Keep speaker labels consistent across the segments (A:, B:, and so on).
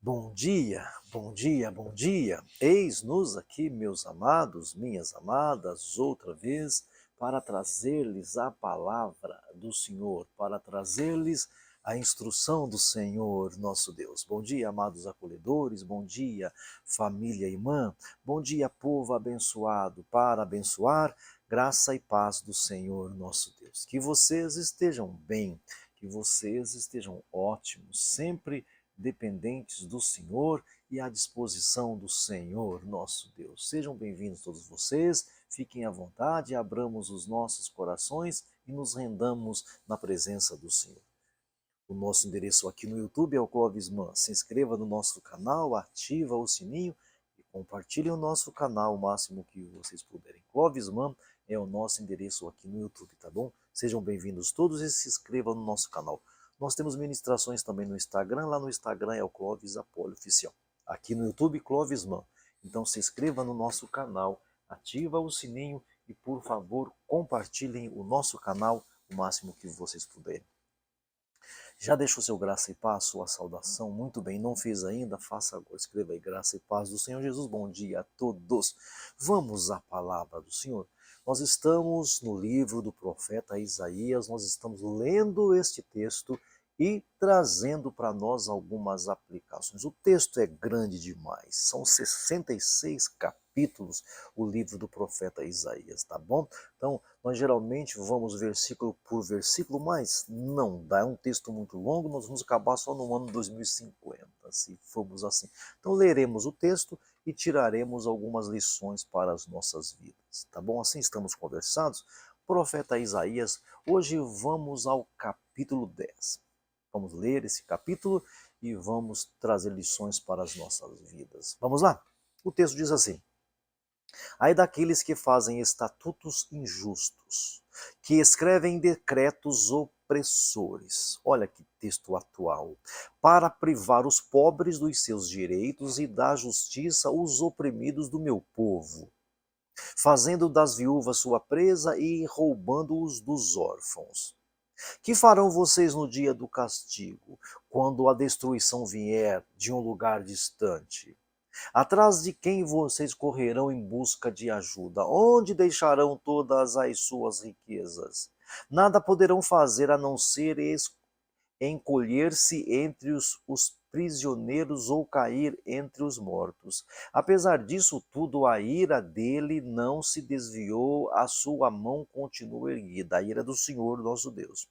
A: Bom dia, bom dia, bom dia. Eis-nos aqui, meus amados, minhas amadas, outra vez, para trazer-lhes a palavra do Senhor, para trazer-lhes a instrução do Senhor, nosso Deus. Bom dia, amados acolhedores, bom dia, família irmã, bom dia, povo abençoado, para abençoar, graça e paz do Senhor, nosso Deus. Que vocês estejam bem, que vocês estejam ótimos, sempre dependentes do Senhor e à disposição do Senhor, nosso Deus. Sejam bem-vindos todos vocês, fiquem à vontade, abramos os nossos corações e nos rendamos na presença do Senhor. O nosso endereço aqui no YouTube é o Clóvis Man. Se inscreva no nosso canal, ativa o sininho e compartilhe o nosso canal o máximo que vocês puderem. Clóvis Man é o nosso endereço aqui no YouTube, tá bom? Sejam bem-vindos todos e se inscrevam no nosso canal. Nós temos ministrações também no Instagram, lá no Instagram é o Clóvis Apólio Oficial. Aqui no YouTube, Clóvis Man. Então se inscreva no nosso canal, ativa o sininho e, por favor, compartilhem o nosso canal o máximo que vocês puderem. Já deixou seu graça e paz, sua saudação? Muito bem, não fez ainda? Faça agora, escreva aí, graça e paz do Senhor Jesus. Bom dia a todos. Vamos à palavra do Senhor. Nós estamos no livro do profeta Isaías, nós estamos lendo este texto e trazendo para nós algumas aplicações. O texto é grande demais, são 66 capítulos o livro do profeta Isaías, tá bom? Então, nós geralmente vamos versículo por versículo, mas não dá, é um texto muito longo, nós vamos acabar só no ano 2050, se formos assim. Então, leremos o texto e tiraremos algumas lições para as nossas vidas, tá bom? Assim estamos conversados. Profeta Isaías, hoje vamos ao capítulo 10. Vamos ler esse capítulo e vamos trazer lições para as nossas vidas. Vamos lá? O texto diz assim: ai daqueles que fazem estatutos injustos, que escrevem decretos opressores. Olha que texto atual. Para privar os pobres dos seus direitos e dar justiça aos oprimidos do meu povo, fazendo das viúvas sua presa e roubando-os dos órfãos. Que farão vocês no dia do castigo, quando a destruição vier de um lugar distante? Atrás de quem vocês correrão em busca de ajuda? Onde deixarão todas as suas riquezas? Nada poderão fazer a não ser encolher-se entre os prisioneiros ou cair entre os mortos. Apesar disso tudo, a ira dele não se desviou, a sua mão continua erguida, a ira do Senhor nosso Deus.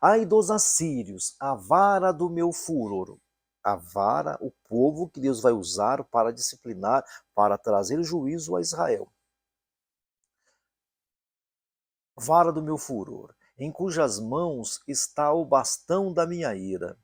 A: Ai dos assírios, a vara do meu furor. A vara, o povo que Deus vai usar para disciplinar, para trazer juízo a Israel. Vara do meu furor, em cujas mãos está o bastão da minha ira.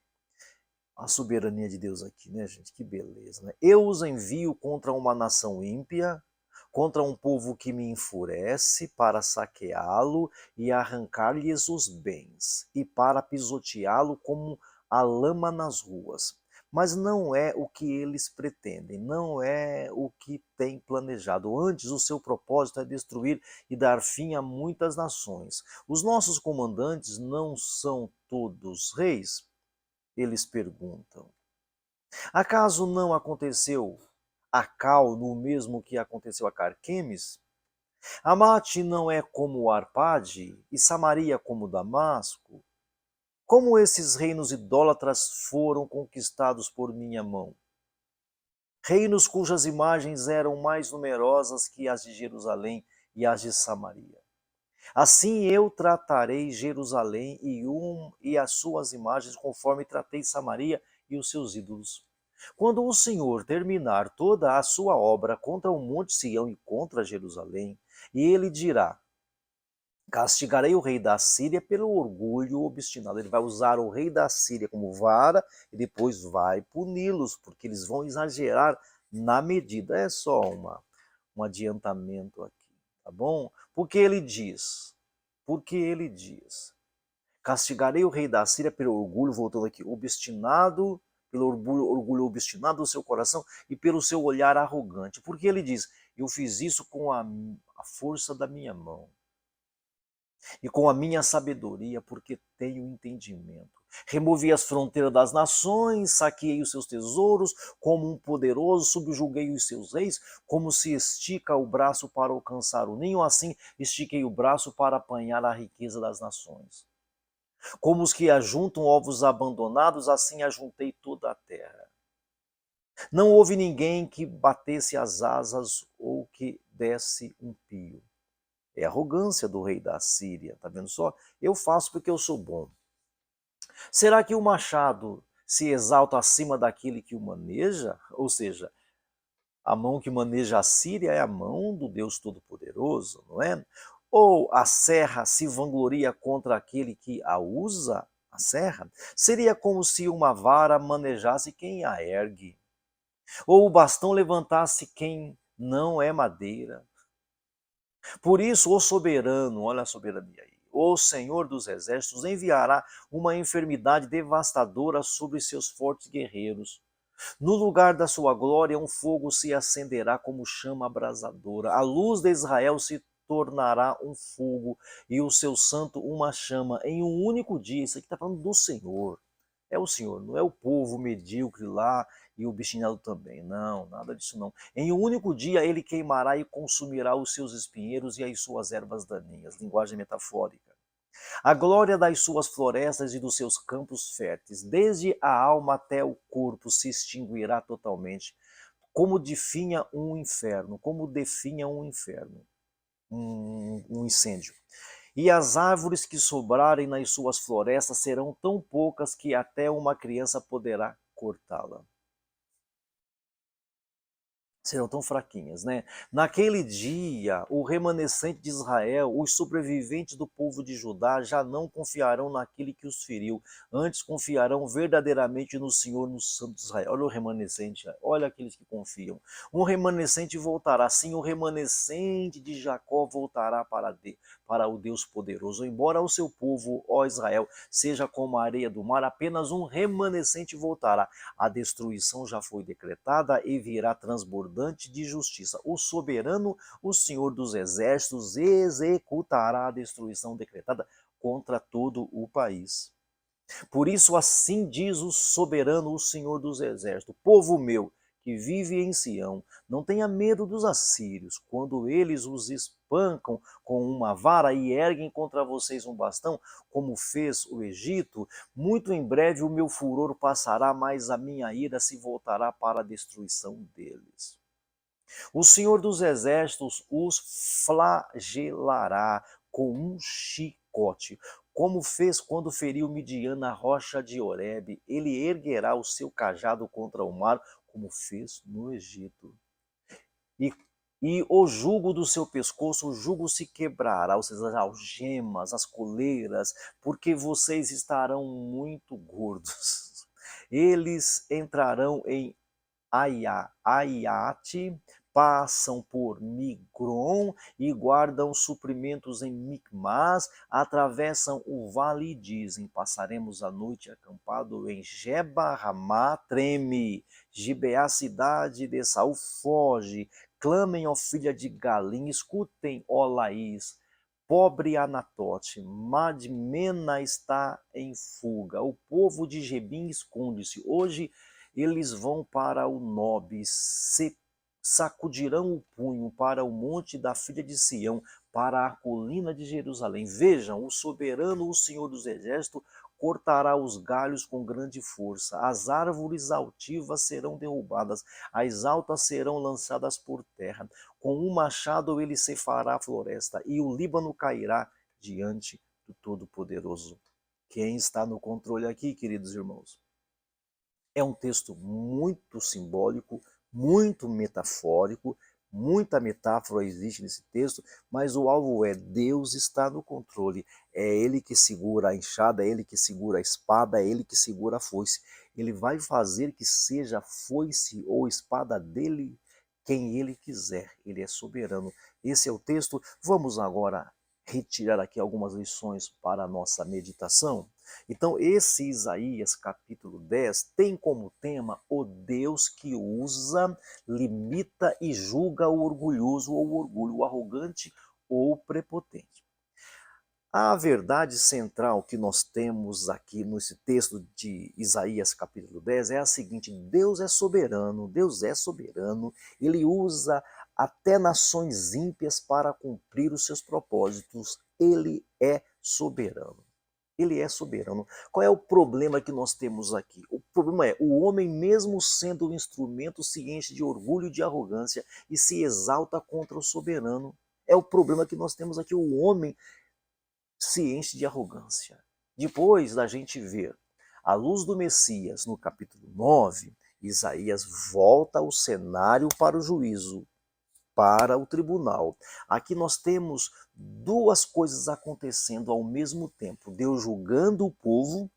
A: A soberania de Deus aqui, né, gente? Que beleza, né? Eu os envio contra uma nação ímpia, contra um povo que me enfurece, para saqueá-lo e arrancar-lhes os bens, e para pisoteá-lo como a lama nas ruas. Mas não é o que eles pretendem, não é o que têm planejado. Antes, o seu propósito é destruir e dar fim a muitas nações. Os nossos comandantes não são todos reis? Eles perguntam. Acaso não aconteceu a Cal no mesmo que aconteceu a Carquemes? Amate não é como Arpade, e Samaria como Damasco? Como esses reinos idólatras foram conquistados por minha mão? Reinos cujas imagens eram mais numerosas que as de Jerusalém e as de Samaria. Assim eu tratarei Jerusalém e as suas imagens, conforme tratei Samaria e os seus ídolos. Quando o Senhor terminar toda a sua obra contra o monte Sião e contra Jerusalém, e ele dirá: castigarei o rei da Síria pelo orgulho obstinado. Ele vai usar o rei da Síria como vara e depois vai puni-los, porque eles vão exagerar na medida. É só um adiantamento aqui, tá bom? Porque ele diz, castigarei o rei da Síria pelo orgulho, voltando aqui, obstinado, pelo orgulho obstinado do seu coração e pelo seu olhar arrogante. Porque ele diz, eu fiz isso com a força da minha mão. e com a minha sabedoria, porque tenho entendimento. Removi as fronteiras das nações, saqueei os seus tesouros, como um poderoso, subjuguei os seus reis, como se estica o braço para alcançar o ninho, assim estiquei o braço para apanhar a riqueza das nações. Como os que ajuntam ovos abandonados, assim ajuntei toda a terra. Não houve ninguém que batesse as asas ou que desse um pio. É a arrogância do rei da Síria, tá vendo só? Eu faço porque eu sou bom. Será que o machado se exalta acima daquele que o maneja? Ou seja, a mão que maneja a Síria é a mão do Deus Todo-Poderoso, não é? Ou a serra se vangloria contra aquele que a usa? A serra? Seria como se uma vara manejasse quem a ergue, ou o bastão levantasse quem não é madeira. Por isso, o soberano, olha a soberania aí, o Senhor dos exércitos enviará uma enfermidade devastadora sobre seus fortes guerreiros. No lugar da sua glória, um fogo se acenderá como chama abrasadora. A luz de Israel se tornará um fogo e o seu santo uma chama em um único dia. Isso aqui está falando do Senhor. É o Senhor, não é o povo medíocre lá e o bichinhado também. Não, nada disso não. Em um único dia ele queimará e consumirá os seus espinheiros e as suas ervas daninhas. Linguagem metafórica. A glória das suas florestas e dos seus campos férteis, desde a alma até o corpo, se extinguirá totalmente, como definha um inferno, como definha um inferno, um incêndio. E as árvores que sobrarem nas suas florestas serão tão poucas que até uma criança poderá cortá-la. Serão tão fraquinhas, né? Naquele dia, o remanescente de Israel, os sobreviventes do povo de Judá, já não confiarão naquele que os feriu, antes confiarão verdadeiramente no Senhor, no Santo de Israel. Olha o remanescente, olha aqueles que confiam. Um remanescente voltará, sim, o remanescente de Jacó voltará para o Deus poderoso. Embora o seu povo, ó Israel, seja como a areia do mar, apenas um remanescente voltará. A destruição já foi decretada e virá transbordante de justiça. O soberano, o Senhor dos exércitos, executará a destruição decretada contra todo o país. Por isso, assim diz o soberano, o Senhor dos exércitos: povo meu, que vive em Sião, não tenha medo dos assírios, quando eles os espancam com uma vara e erguem contra vocês um bastão, como fez o Egito. Muito em breve o meu furor passará, mas a minha ira se voltará para a destruição deles. O Senhor dos exércitos os flagelará com um chicote, como fez quando feriu Midian na rocha de Horebe. Ele erguerá o seu cajado contra o mar, como fez no Egito. E, e o jugo do seu pescoço, o jugo se quebrará, ou seja, as algemas, as coleiras, porque vocês estarão muito gordos. Eles entrarão em Aiate, passam por Migron e guardam suprimentos em Micmas, atravessam o vale e dizem: passaremos a noite acampado em Geba, Ramá, treme, Gibeá, cidade de Saul, foge, clamem, ó filha de Galim, escutem, ó Laís, pobre Anatote, Madmena está em fuga, o povo de Gebim esconde-se. Hoje eles vão para o Nob, sacudirão o punho para o monte da filha de Sião, para a colina de Jerusalém. Vejam, o soberano, o Senhor dos exércitos, cortará os galhos com grande força. As árvores altivas serão derrubadas, as altas serão lançadas por terra. Com um machado ele cefará a floresta, e o Líbano cairá diante do Todo-Poderoso. Quem está no controle aqui, queridos irmãos? É um texto muito simbólico, muito metafórico, muita metáfora existe nesse texto, mas o alvo é: Deus está no controle. É Ele que segura a enxada, é Ele que segura a espada, é Ele que segura a foice. Ele vai fazer que seja a foice ou espada dele quem Ele quiser. Ele é soberano. Esse é o texto. Vamos agora retirar aqui algumas lições para a nossa meditação. Então, esse Isaías capítulo 10 tem como tema o Deus que usa, limita e julga o orgulhoso ou o orgulho, o arrogante ou o prepotente. A verdade central que nós temos aqui nesse texto de Isaías capítulo 10 é a seguinte: Deus é soberano, ele usa até nações ímpias para cumprir os seus propósitos, ele é soberano. Ele é soberano. Qual é o problema que nós temos aqui? O problema é, o homem, mesmo sendo um instrumento, se enche de orgulho e de arrogância e se exalta contra o soberano. É o problema que nós temos aqui. O homem se enche de arrogância. Depois da gente ver a luz do Messias no capítulo 9, Isaías volta ao cenário para o juízo, para o tribunal. Aqui nós temos duas coisas acontecendo ao mesmo tempo: Deus julgando o povo,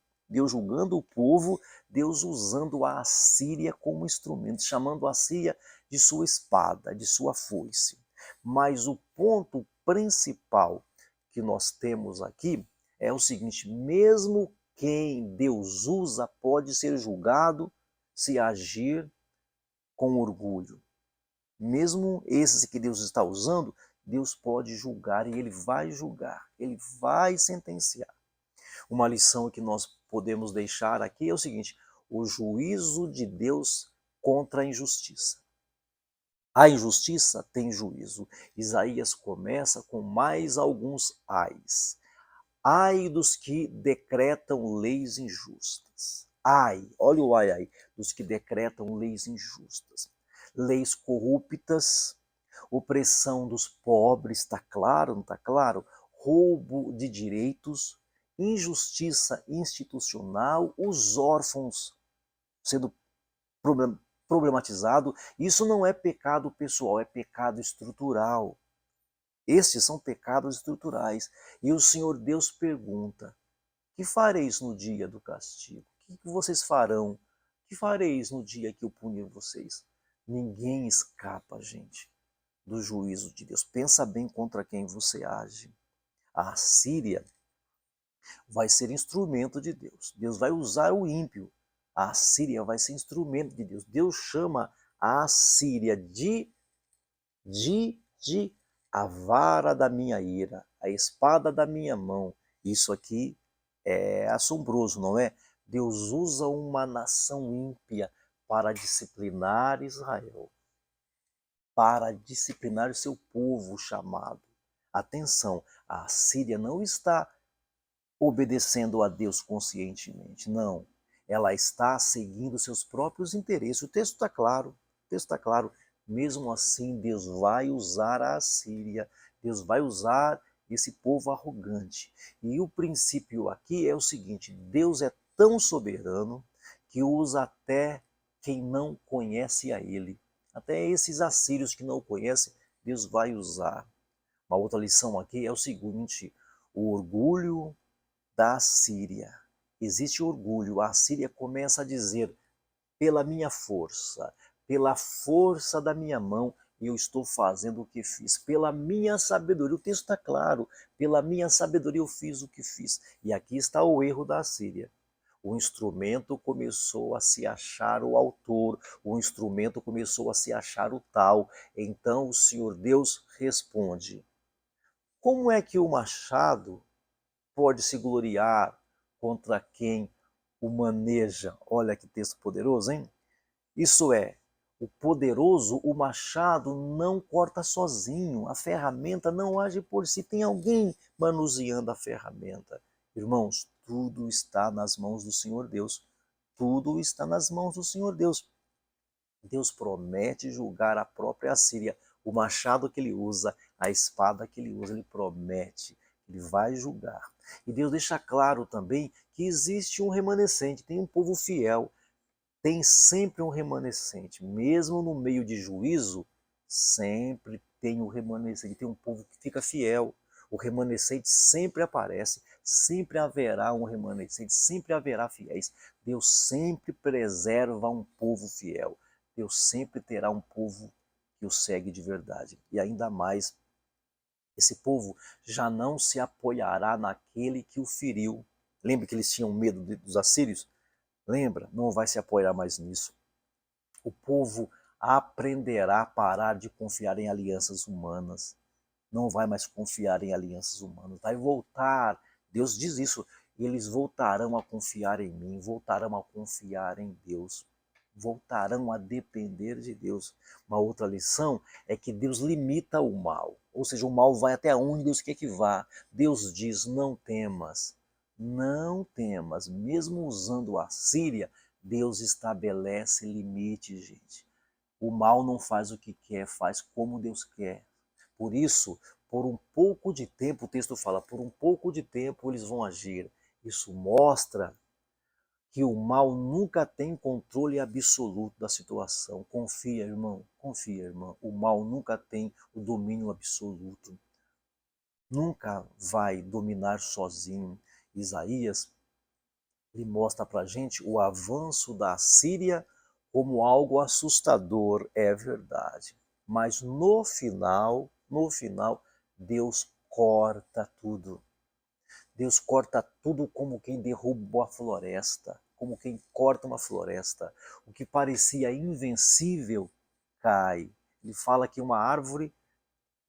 A: Deus usando a Assíria como instrumento, chamando a Assíria de sua espada, de sua foice. Mas o ponto principal que nós temos aqui é o seguinte: mesmo quem Deus usa pode ser julgado se agir com orgulho. Mesmo esses que Deus está usando, Deus pode julgar e ele vai julgar, ele vai sentenciar. Uma lição que nós podemos deixar aqui é o seguinte: o juízo de Deus contra a injustiça. A injustiça tem juízo. Isaías começa com mais alguns ais. Ai dos que decretam leis injustas. Ai, olha o ai aí, dos que decretam leis injustas. Leis corruptas, opressão dos pobres, está claro, não está claro? Roubo de direitos, injustiça institucional, os órfãos sendo problematizado. Isso não é pecado pessoal, é pecado estrutural. Estes são pecados estruturais. E o Senhor Deus pergunta: que fareis no dia do castigo? O que vocês farão? O que fareis no dia que eu punir vocês? Ninguém escapa, gente, do juízo de Deus. Pensa bem contra quem você age. A Assíria vai ser instrumento de Deus. Deus vai usar o ímpio. A Assíria vai ser instrumento de Deus. Deus chama a Assíria de a vara da minha ira, a espada da minha mão. Isso aqui é assombroso, não é? Deus usa uma nação ímpia para disciplinar Israel, para disciplinar o seu povo chamado. Atenção, a Síria não está obedecendo a Deus conscientemente, não. Ela está seguindo seus próprios interesses. O texto está claro, o texto está claro. Mesmo assim, Deus vai usar a Assíria, Deus vai usar esse povo arrogante. E o princípio aqui é o seguinte: Deus é tão soberano que usa até quem não conhece a Ele. Até esses assírios que não o conhecem, Deus vai usar. Uma outra lição aqui é o seguinte: o orgulho da Síria. Existe orgulho. A Síria começa a dizer: pela minha força, pela força da minha mão, eu estou fazendo o que fiz. Pela minha sabedoria, o texto está claro, pela minha sabedoria eu fiz o que fiz. E aqui está o erro da Síria. O instrumento começou a se achar o autor, o instrumento começou a se achar o tal. Então o Senhor Deus responde: como é que o machado pode se gloriar contra quem o maneja? Olha que texto poderoso, hein? Isso é, o poderoso, o machado não corta sozinho, a ferramenta não age por si, tem alguém manuseando a ferramenta. Irmãos, tudo está nas mãos do Senhor Deus. Tudo está nas mãos do Senhor Deus. Deus promete julgar a própria Assíria. O machado que ele usa, a espada que ele usa, ele promete, ele vai julgar. E Deus deixa claro também que existe um remanescente, tem um povo fiel, tem sempre um remanescente, mesmo no meio de juízo, sempre tem um remanescente, tem um povo que fica fiel. O remanescente sempre aparece, sempre haverá um remanescente, sempre haverá fiéis. Deus sempre preserva um povo fiel. Deus sempre terá um povo que o segue de verdade. E ainda mais, esse povo já não se apoiará naquele que o feriu. Lembra que eles tinham medo dos assírios? Lembra? Não vai se apoiar mais nisso. O povo aprenderá a parar de confiar em alianças humanas. não vai mais confiar em alianças humanas, vai voltar. Deus diz isso, eles voltarão a confiar em mim, voltarão a confiar em Deus, voltarão a depender de Deus. Uma outra lição é que Deus limita o mal, ou seja, o mal vai até onde Deus quer que vá. Deus diz, não temas, não temas, mesmo usando a Síria, Deus estabelece limite, gente. O mal não faz o que quer, faz como Deus quer. Por isso, por um pouco de tempo, o texto fala, por um pouco de tempo eles vão agir. Isso mostra que o mal nunca tem controle absoluto da situação. Confia, irmão, confia, irmã. O mal nunca tem o domínio absoluto. Nunca vai dominar sozinho. Isaías, ele mostra para a gente o avanço da Síria como algo assustador, é verdade. Mas no final, Deus corta tudo. Deus corta tudo como quem derruba a floresta, como quem corta uma floresta. O que parecia invencível cai. Ele fala que uma árvore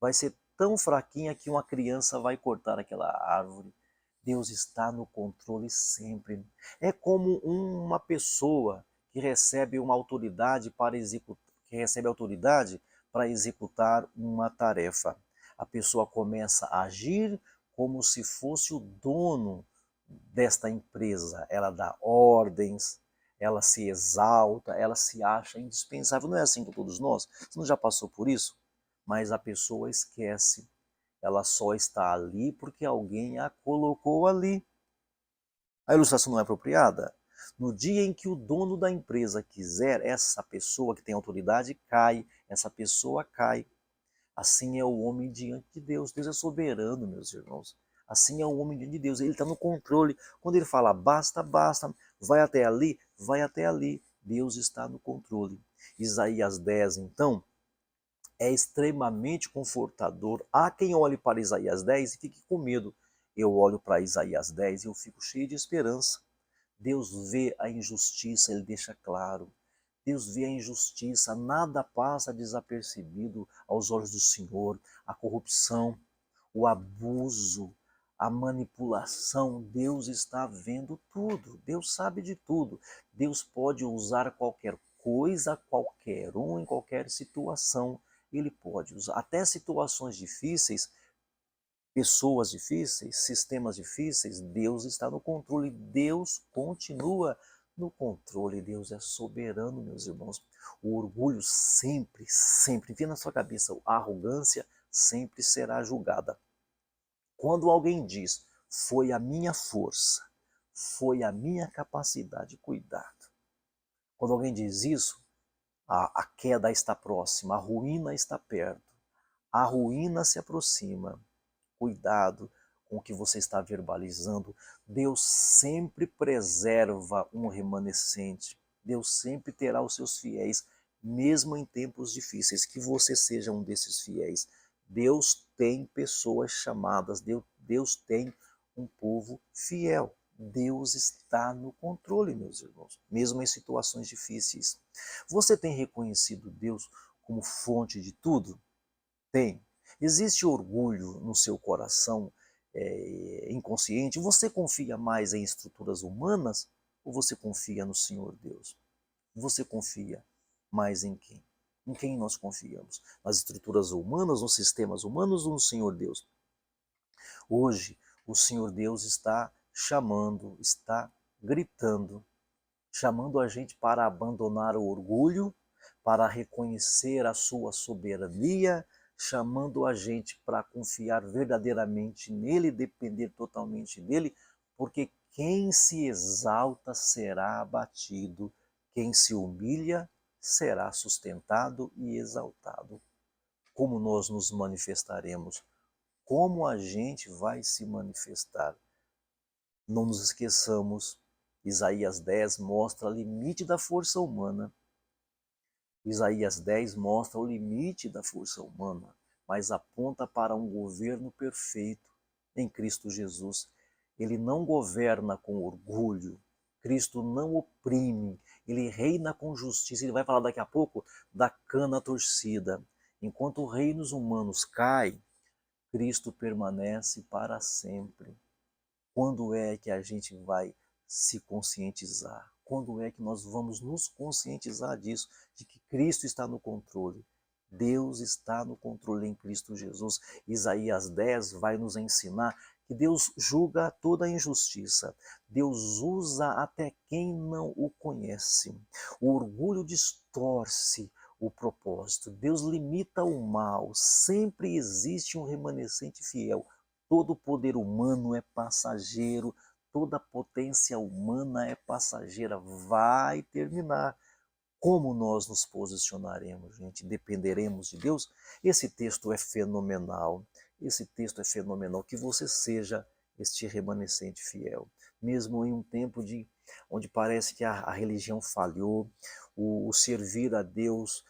A: vai ser tão fraquinha que uma criança vai cortar aquela árvore. Deus está no controle sempre. É como uma pessoa que recebe uma autoridade para executar, que recebe autoridade para executar uma tarefa. A pessoa começa a agir como se fosse o dono desta empresa. Ela dá ordens, ela se exalta, ela se acha indispensável. Não é assim com todos nós? Você não já passou por isso? Mas a pessoa esquece. Ela só está ali porque alguém a colocou ali. A ilustração não é apropriada? No dia em que o dono da empresa quiser, essa pessoa que tem autoridade cai, essa pessoa cai. Assim é o homem diante de Deus. Deus é soberano, meus irmãos. Assim é o homem diante de Deus. Ele está no controle. Quando ele fala basta, basta, vai até ali, vai até ali. Deus está no controle. Isaías 10, então, é extremamente confortador. Há quem olhe para Isaías 10 e fique com medo. Eu olho para Isaías 10 e eu fico cheio de esperança. Deus vê a injustiça, ele deixa claro. Deus vê a injustiça, nada passa desapercebido aos olhos do Senhor. A corrupção, o abuso, a manipulação, Deus está vendo tudo. Deus sabe de tudo. Deus pode usar qualquer coisa, qualquer um, em qualquer situação. Ele pode usar até situações difíceis, pessoas difíceis, sistemas difíceis, Deus está no controle, Deus continua no controle, Deus é soberano, meus irmãos. O orgulho sempre, sempre, vem na sua cabeça, a arrogância sempre será julgada. Quando alguém diz, foi a minha força, foi a minha capacidade, cuidado. Quando alguém diz isso, a queda está próxima, a ruína está perto, a ruína se aproxima. Cuidado com o que você está verbalizando. Deus sempre preserva um remanescente. Deus sempre terá os seus fiéis, mesmo em tempos difíceis. Que você seja um desses fiéis. Deus tem pessoas chamadas, Deus tem um povo fiel. Deus está no controle, meus irmãos, mesmo em situações difíceis. Você tem reconhecido Deus como fonte de tudo? Tem. Existe orgulho no seu coração inconsciente? Você confia mais em estruturas humanas ou você confia no Senhor Deus? Você confia mais em quem? Em quem nós confiamos? Nas estruturas humanas, nos sistemas humanos ou no Senhor Deus? Hoje, o Senhor Deus está chamando, está gritando, chamando a gente para abandonar o orgulho, para reconhecer a sua soberania, chamando a gente para confiar verdadeiramente nele, depender totalmente dele, porque quem se exalta será abatido, quem se humilha será sustentado e exaltado. Como nós nos manifestaremos? Como a gente vai se manifestar? Não nos esqueçamos, Isaías 10 mostra o limite da força humana. Isaías 10 mostra o limite da força humana, mas aponta para um governo perfeito em Cristo Jesus. Ele não governa com orgulho, Cristo não oprime, ele reina com justiça. Ele vai falar daqui a pouco da cana torcida. Enquanto reinos humanos caem, Cristo permanece para sempre. Quando é que a gente vai se conscientizar? Quando é que nós vamos nos conscientizar disso, de que Cristo está no controle? Deus está no controle em Cristo Jesus. Isaías 10 vai nos ensinar que Deus julga toda a injustiça. Deus usa até quem não o conhece. O orgulho distorce o propósito. Deus limita o mal. Sempre existe um remanescente fiel. Todo poder humano é passageiro, toda potência humana é passageira, vai terminar. Como nós nos posicionaremos, gente? Dependeremos de Deus? Esse texto é fenomenal. Esse texto é fenomenal. Que você seja este remanescente fiel. Mesmo em um tempo onde parece que a religião falhou, o servir a Deus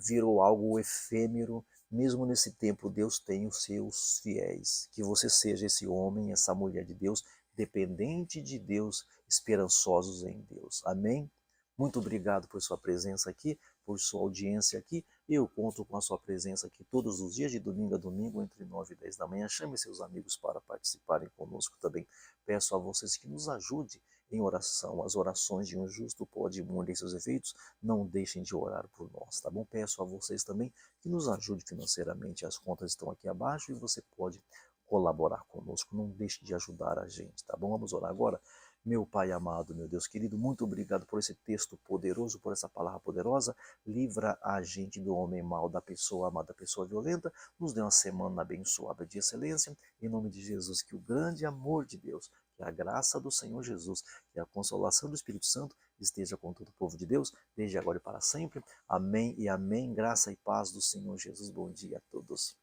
A: virou algo efêmero, mesmo nesse tempo Deus tem os seus fiéis. Que você seja esse homem, essa mulher de Deus, dependente de Deus, esperançosos em Deus. Amém? Muito obrigado por sua presença aqui, por sua audiência aqui. Eu conto com a sua presença aqui todos os dias, de domingo a domingo, entre 9 e 10 da manhã. Chame seus amigos para participarem conosco também. Peço a vocês que nos ajudem em oração. As orações de um justo podem imunir seus efeitos. Não deixem de orar por nós, tá bom? Peço a vocês também que nos ajudem financeiramente. As contas estão aqui abaixo e você pode colaborar conosco. Não deixe de ajudar a gente, tá bom? Vamos orar agora. Meu Pai amado, meu Deus querido, muito obrigado por esse texto poderoso, por essa palavra poderosa. Livra a gente do homem mau, da pessoa amada, da pessoa violenta. Nos dê uma semana abençoada de excelência. Em nome de Jesus, que o grande amor de Deus, que a graça do Senhor Jesus, que a consolação do Espírito Santo esteja com todo o povo de Deus, desde agora e para sempre. Amém e amém. Graça e paz do Senhor Jesus. Bom dia a todos.